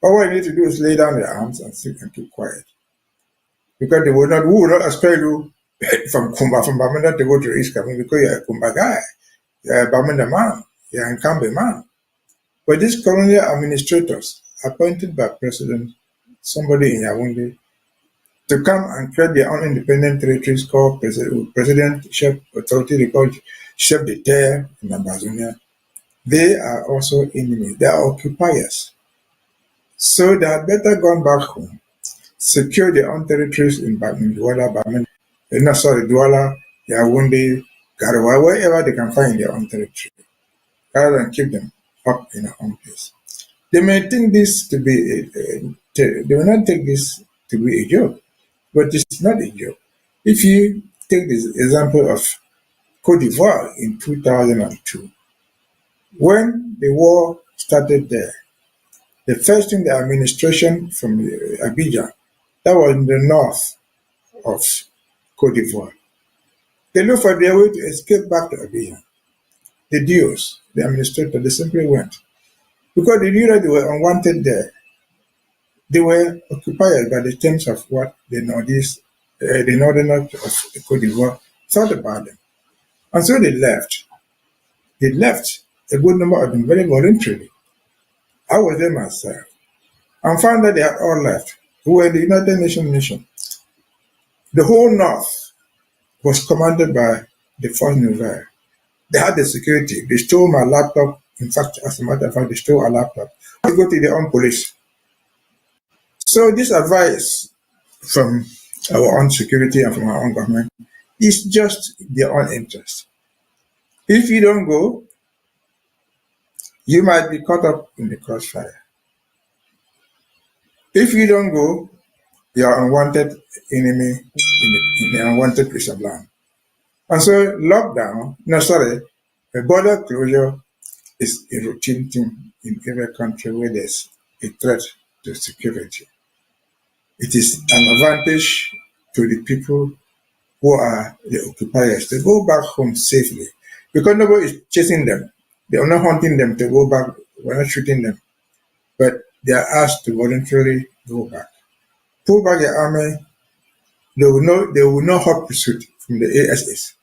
All what you need to do is lay down their arms and sit and keep quiet. Because we will not expel you from Bamenda to go to East Cameroon because you're a Kumba guy, you're a Bamenda man, you're a Kambe man. But these colonial administrators, appointed by President, somebody in Yaoundé, to come and create their own independent territories called Presidential Authority, they call Chef de Terre in Ambazonia. They are also enemies, they are occupiers. So they had better gone back home, secure their own territories in Douala, Douala, Yaoundé, Garoua, wherever they can find their own territory, rather than keep them up in our own place. They may think this to be, they will not take this to be a joke, but it's not a joke. If you take this example of Cote d'Ivoire in 2002, when the war started there, the first thing the administration from Abidjan, that was in the north of Cote d'Ivoire, they looked for their way to escape back to Abidjan. The DOs, the administrator, they simply went. Because they knew that they were unwanted there. They were occupied by the terms of what the northerners of Cote d'Ivoire thought about them. And so they left. They left, a good number of them, very voluntarily. I was there myself and found that they had all left, who were the United Nations mission. The whole north was commanded by the Force Nouvelle. They had the security. They stole my laptop. In fact, as a matter of fact, they stole our laptop. They go to their own police. So this advice from our own security and from our own government is just their own interest. If you don't go, you might be caught up in the crossfire. If you don't go, you are unwanted enemy in the unwanted piece of land. And so a border closure is a routine thing in every country where there's a threat to security. It is an advantage to the people who are the occupiers to go back home safely because nobody is chasing them. They are not hunting them to go back. We're not shooting them. But they are asked to voluntarily go back. Pull back the army. They will not hot pursuit from the ASS.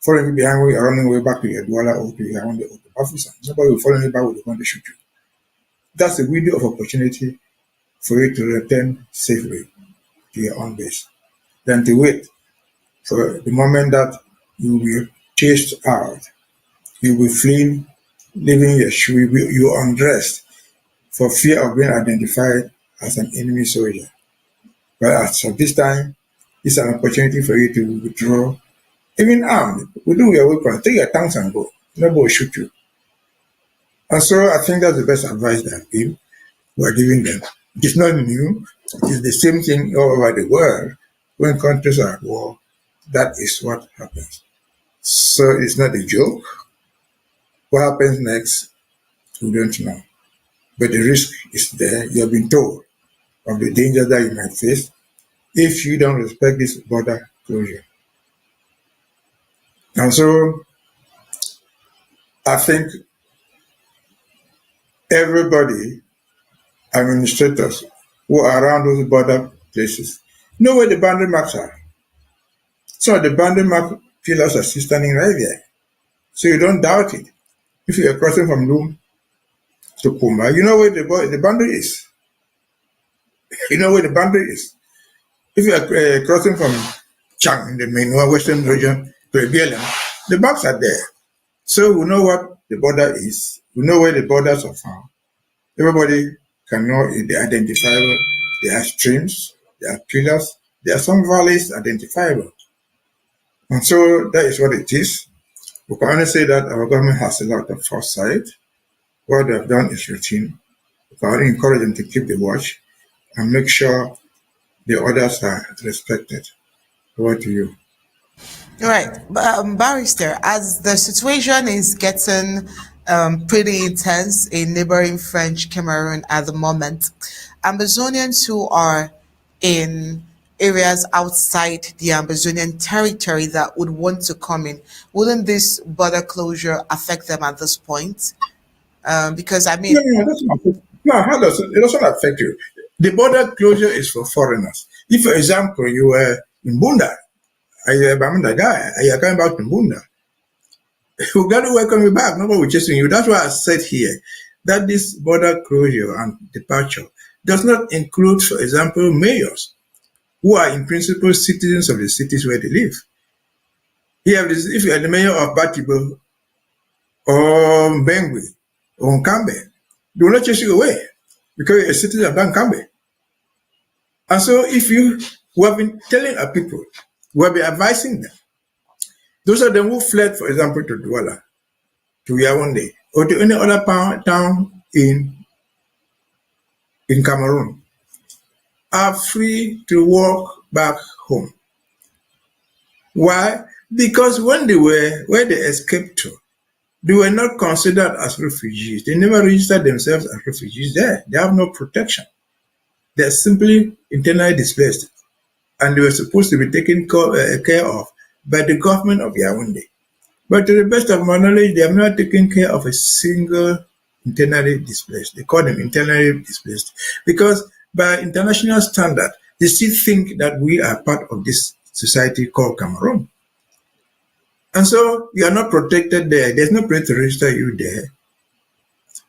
Following you behind where you are running way back to your Douala or to your own officer. Somebody will follow you back with the gun to shoot you. That's a window of opportunity for you to return safely to your own base than to wait for the moment that you will be chased out. You will flee, leaving your shoe, you are undressed for fear of being identified as an enemy soldier. But as of this time, it's an opportunity for you to withdraw. Even armed, within your weapon, take your tanks and go. Nobody will shoot you. And so I think that's the best advice that we're giving them. It's not new. It is the same thing all over the world. When countries are at war, that is what happens. So it's not a joke. What happens next, we don't know. But the risk is there. You have been told of the danger that you might face if you don't respect this border closure. And so I think everybody, administrators who are around those border places, know where the boundary marks are. So the boundary mark pillars are still standing right there. So you don't doubt it. If you are crossing from Loom to Puma, you know where the boundary is. You know where the boundary is. If you are crossing from Chang in the main western region to Ebiela, the marks are there. So we know what the border is. We know where the borders are found. Everybody can know they're identifiable. There are streams, there are pillars, there are some valleys identifiable. And so that is what it is. We can only say that our government has a lot of foresight. What they have done is routine. We can only encourage them to keep the watch and make sure the orders are respected. Over to you. Right, Barrister, as the situation is getting pretty intense in neighboring French Cameroon at the moment, Ambazonians who are in areas outside the Ambazonian territory that would want to come in, wouldn't this border closure affect them at this point? Because I No, mean, no, how does it doesn't affect you. The border closure is for foreigners. If, for example, you were in Bunda, and you're a Bamunda guy, and you're coming back to Bunda, we got to welcome you back. Nobody will chasing you. That's why I said here that this border closure and departure does not include, for example, mayors who are in principle citizens of the cities where they live. If you are the mayor of Batibo or Mbengwe or Nkambe, they will not chase you away because you're a citizen of Nkambe. And so we have been telling our people, we have been advising them Those are them who fled, for example, to Douala, to Yaoundé, or to any other town in Cameroon, are free to walk back home. Why? Because when where they escaped to, they were not considered as refugees. They never registered themselves as refugees there. They have no protection. They're simply internally displaced. And they were supposed to be taken care of by the government of Yaoundé. But to the best of my knowledge, they have not taken care of a single internally displaced. They call them internally displaced because by international standard, they still think that we are part of this society called Cameroon. And so you are not protected there. There's no place to register you there.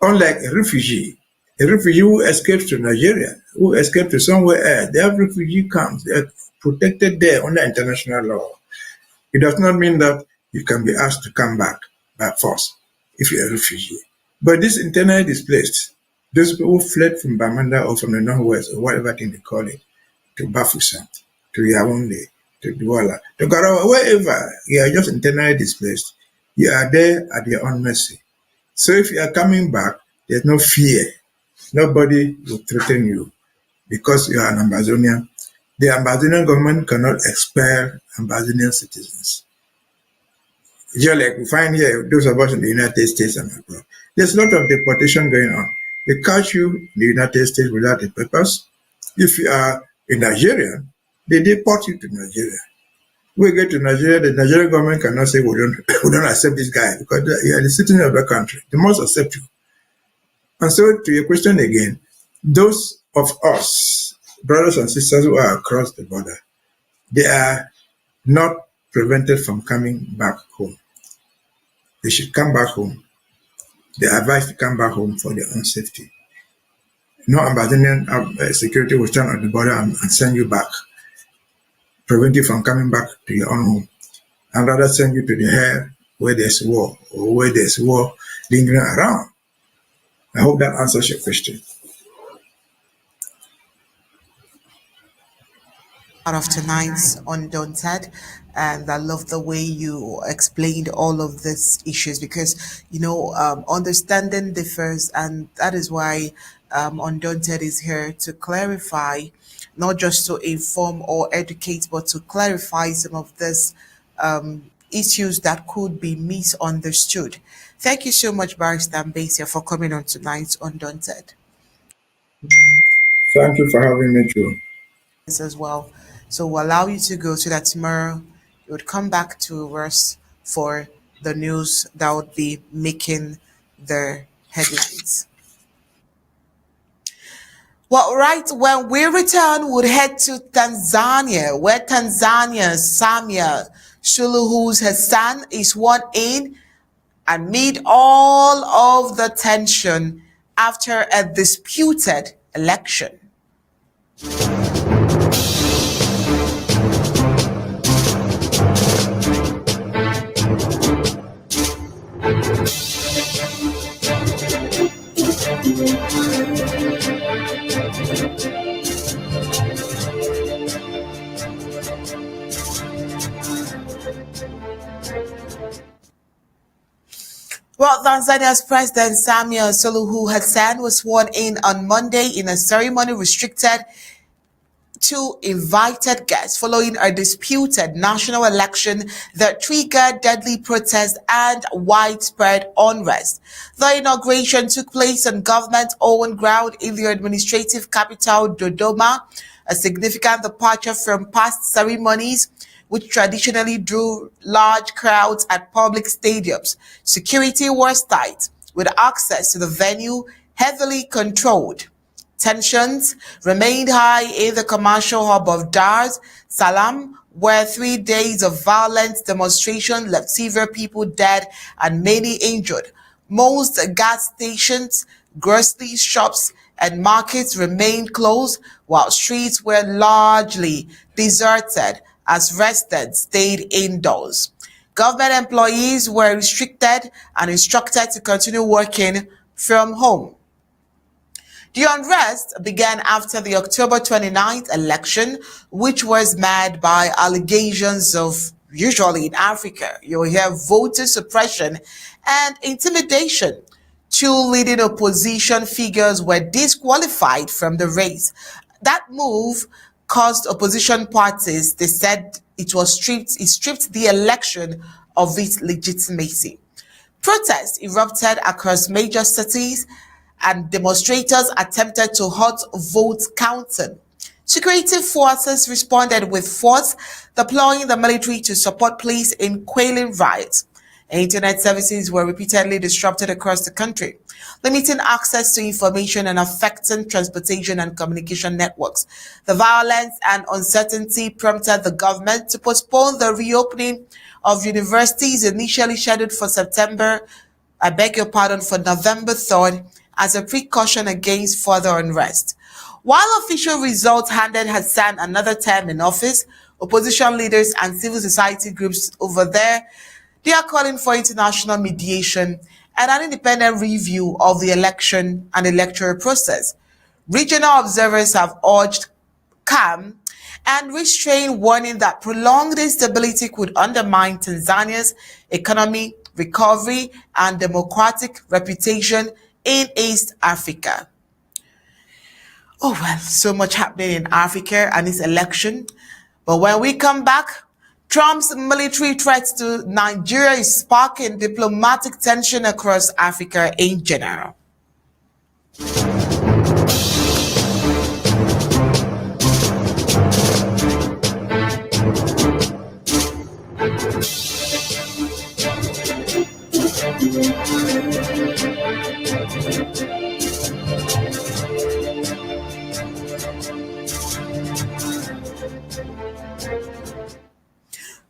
Unlike a refugee who escapes to Nigeria, who escapes to somewhere else, they have refugee camps. They are protected there under international law. It does not mean that you can be asked to come back by force if you're a refugee. But this internally displaced, those people who fled from Bamenda or from the Northwest or whatever thing they call it, to Bafoussam, to Yaoundé, to Douala, to Garawa, wherever you are just internally displaced, you are there at your own mercy. So if you are coming back, there's no fear. Nobody will threaten you because you are an Ambazonian. The Ambazonian government cannot expel Ambazonian citizens. Just like we find here, those of us in the United States and abroad, there's a lot of deportation going on. They catch you in the United States without a purpose. If you are a Nigerian, they deport you to Nigeria. We get to Nigeria, the Nigerian government cannot say we don't accept this guy because you are the citizen of the country. They must accept you. And so to your question again, those of us, brothers and sisters who are across the border, they are not prevented from coming back home. They should come back home. They are advised to come back home for their own safety. No Ambazonian security will stand at the border and send you back, prevent you from coming back to your own home, and rather send you to the hair where there's war or where there's war lingering around. I hope that answers your question. Out of tonight's Undaunted, and I love the way you explained all of these issues because understanding differs, and that is why Undaunted is here to clarify, not just to inform or educate, but to clarify some of these issues that could be misunderstood. Thank you so much, Barrister Mbesha, for coming on tonight's Undaunted. Thank you for having me too. As well. So we'll allow you to go so that tomorrow you would come back to us for the news that would be making the headlines. Well, right when we return, we'll head to Tanzania, where Tanzania's Samia Suluhu's Hassan is sworn in amid all of the tension after a disputed election. Well, Tanzania's President Samia Suluhu Hassan was sworn in on Monday in a ceremony restricted to invited guests following a disputed national election that triggered deadly protests and widespread unrest. The inauguration took place on government-owned ground in the administrative capital, Dodoma, a significant departure from past ceremonies which traditionally drew large crowds at public stadiums. Security was tight, with access to the venue heavily controlled. Tensions remained high in the commercial hub of Dar es Salaam, where 3 days of violent demonstration left several people dead and many injured. Most gas stations, grocery shops, and markets remained closed, while streets were largely deserted as residents stayed indoors. Government employees were restricted and instructed to continue working from home. The unrest began after the October 29th election, which was marred by allegations of Usually in Africa, you'll hear voter suppression and intimidation. Two leading opposition figures were disqualified from the race. That move caused opposition parties, they said it stripped the election of its legitimacy. Protests erupted across major cities and demonstrators attempted to halt vote counting. Security forces responded with force, deploying the military to support police in quelling riots. Internet services were repeatedly disrupted across the country, limiting access to information and affecting transportation and communication networks. The violence and uncertainty prompted the government to postpone the reopening of universities initially scheduled for November 3rd as a precaution against further unrest. While official results handed Hassan another term in office, opposition leaders and civil society groups over there, they are calling for international mediation and an independent review of the election and electoral process. Regional observers have urged calm and restraint, warning that prolonged instability could undermine Tanzania's economy, recovery, and democratic reputation in East Africa. Oh well, so much happening in Africa and its election. But when we come back, Trump's military threats to Nigeria is sparking diplomatic tension across Africa in general.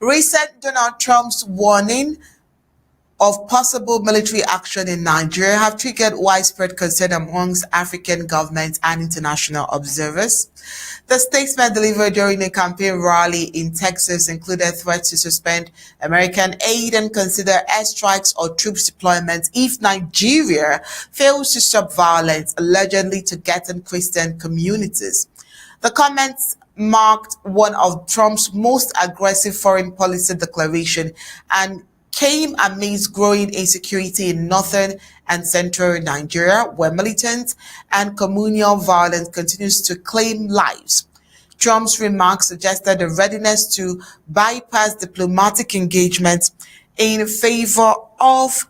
Recent Donald Trump's warning of possible military action in Nigeria have triggered widespread concern amongst African governments and international observers. The statement delivered during a campaign rally in Texas included threats to suspend American aid and consider airstrikes or troops deployments if Nigeria fails to stop violence allegedly targeting Christian communities. The comments marked one of Trump's most aggressive foreign policy declaration and came amidst growing insecurity in northern and central Nigeria, where militant and communal violence continues to claim lives. Trump's remarks suggested a readiness to bypass diplomatic engagement in favor of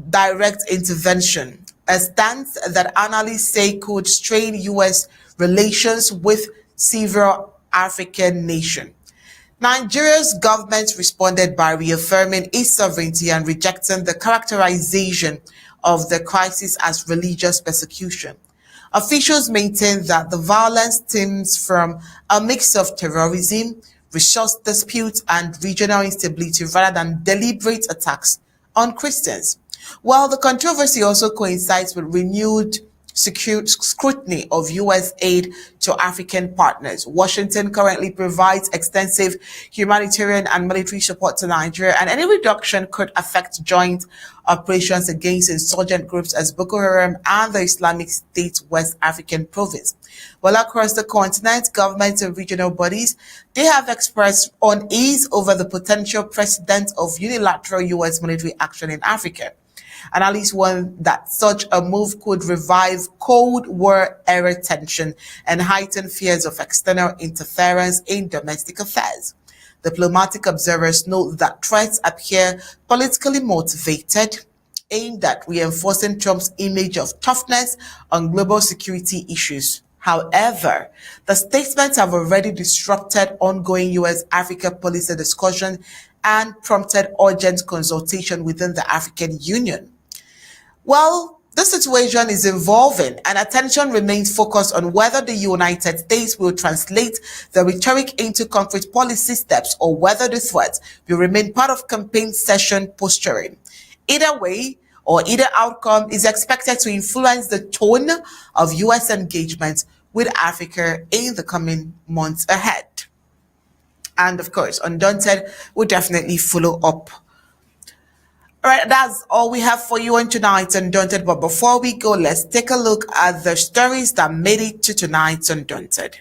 direct intervention, a stance that analysts say could strain U.S. relations with several African nations. Nigeria's government responded by reaffirming its sovereignty and rejecting the characterization of the crisis as religious persecution. Officials maintain that the violence stems from a mix of terrorism, resource disputes, and regional instability rather than deliberate attacks on Christians. While the controversy also coincides with renewed scrutiny of U.S. aid to African partners. Washington currently provides extensive humanitarian and military support to Nigeria, and any reduction could affect joint operations against insurgent groups as Boko Haram and the Islamic State West African province. Well, across the continent, governments and regional bodies, they have expressed unease over the potential precedent of unilateral U.S. military action in Africa. Analysts warn that such a move could revive Cold War-era tension and heighten fears of external interference in domestic affairs. Diplomatic observers note that threats appear politically motivated, aimed at reinforcing Trump's image of toughness on global security issues. However, the statements have already disrupted ongoing U.S.-Africa policy discussion and prompted urgent consultation within the African Union. Well, the situation is evolving and attention remains focused on whether the United States will translate the rhetoric into concrete policy steps or whether the threats will remain part of campaign session posturing. Either way, or either outcome is expected to influence the tone of U.S. engagement with Africa in the coming months ahead. And of course, Undaunted will definitely follow up. All right, that's all we have for you on tonight's Undaunted. But before we go, let's take a look at the stories that made it to tonight's Undaunted.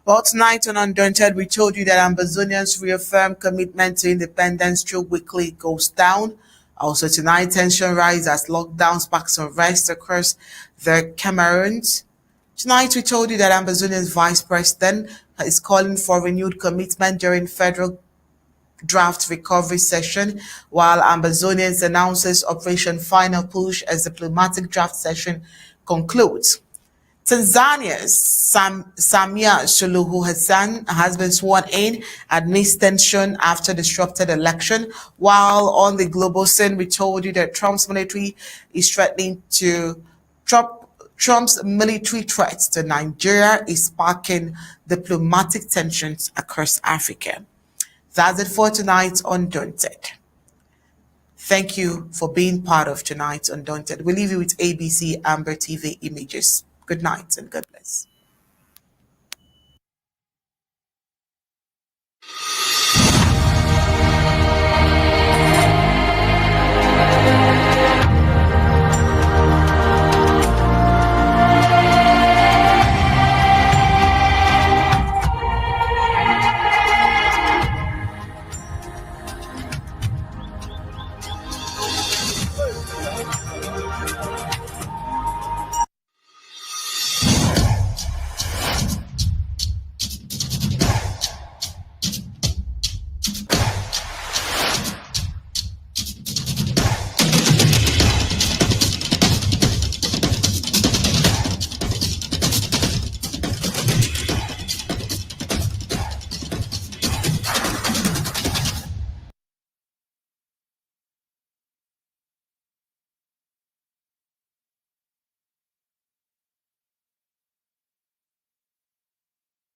Well, tonight on Undaunted, we told you that Ambazonians reaffirm commitment to independence through weekly goes down. Also tonight, tension rise as lockdown sparks unrest across the Cameroon. Tonight, we told you that Ambazonia's vice president is calling for renewed commitment during federal draft recovery session, while Ambazonians announces Operation Final Push as diplomatic draft session concludes. Tanzania's Samia Suluhu Hassan has been sworn in amidst tension after disrupted election, while on the global scene, we told you that Trump's military threat to Nigeria is sparking diplomatic tensions across Africa. That's it for tonight's Undaunted. Thank you for being part of tonight's Undaunted. We leave you with ABC Amba TV images. Good night and God bless.